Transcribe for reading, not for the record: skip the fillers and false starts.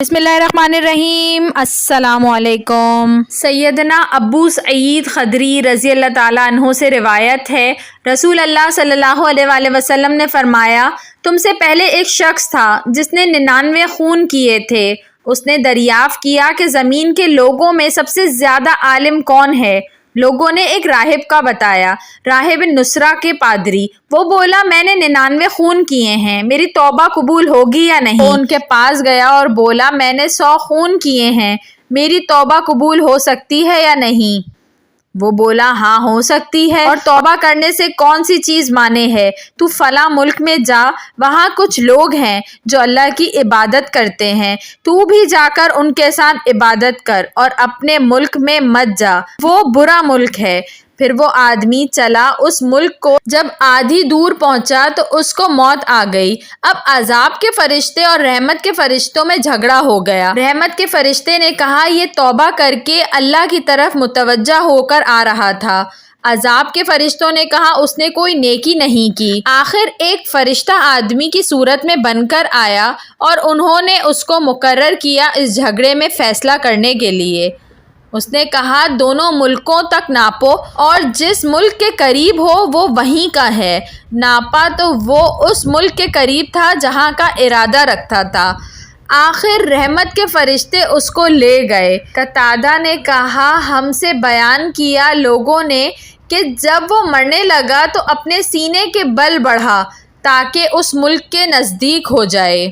بسم اللہ الرحمن الرحیم۔ السلام علیکم۔ سیدنا ابو سعید خدری رضی اللہ تعالیٰ عنہ سے روایت ہے، رسول اللہ صلی اللہ علیہ وآلہ وسلم نے فرمایا، تم سے پہلے ایک شخص تھا جس نے 99 خون کیے تھے۔ اس نے دریافت کیا کہ زمین کے لوگوں میں سب سے زیادہ عالم کون ہے؟ لوگوں نے ایک راہب کا بتایا، راہب نصرہ کے پادری۔ وہ بولا، میں نے 99 خون کیے ہیں، میری توبہ قبول ہوگی یا نہیں؟ وہ ان کے پاس گیا اور بولا، میں نے 100 خون کیے ہیں، میری توبہ قبول ہو سکتی ہے یا نہیں؟ وہ بولا، ہاں ہو سکتی ہے۔ اور توبہ کرنے سے کون سی چیز مانے ہے؟ تو فلاں ملک میں جا، وہاں کچھ لوگ ہیں جو اللہ کی عبادت کرتے ہیں، تو بھی جا کر ان کے ساتھ عبادت کر اور اپنے ملک میں مت جا، وہ برا ملک ہے۔ پھر وہ آدمی چلا اس ملک کو، جب آدھی دور پہنچا تو اس کو موت آ گئی۔ اب عذاب کے فرشتے اور رحمت کے فرشتوں میں جھگڑا ہو گیا۔ رحمت کے فرشتے نے کہا، یہ توبہ کر کے اللہ کی طرف متوجہ ہو کر آ رہا تھا۔ عذاب کے فرشتوں نے کہا، اس نے کوئی نیکی نہیں کی۔ آخر ایک فرشتہ آدمی کی صورت میں بن کر آیا اور انہوں نے اس کو مقرر کیا اس جھگڑے میں فیصلہ کرنے کے لیے۔ اس نے کہا، دونوں ملکوں تک ناپو اور جس ملک کے قریب ہو وہ وہیں کا ہے۔ ناپا تو وہ اس ملک کے قریب تھا جہاں کا ارادہ رکھتا تھا۔ آخر رحمت کے فرشتے اس کو لے گئے۔ قتادہ نے کہا، ہم سے بیان کیا لوگوں نے کہ جب وہ مرنے لگا تو اپنے سینے کے بل بڑھا تاکہ اس ملک کے نزدیک ہو جائے۔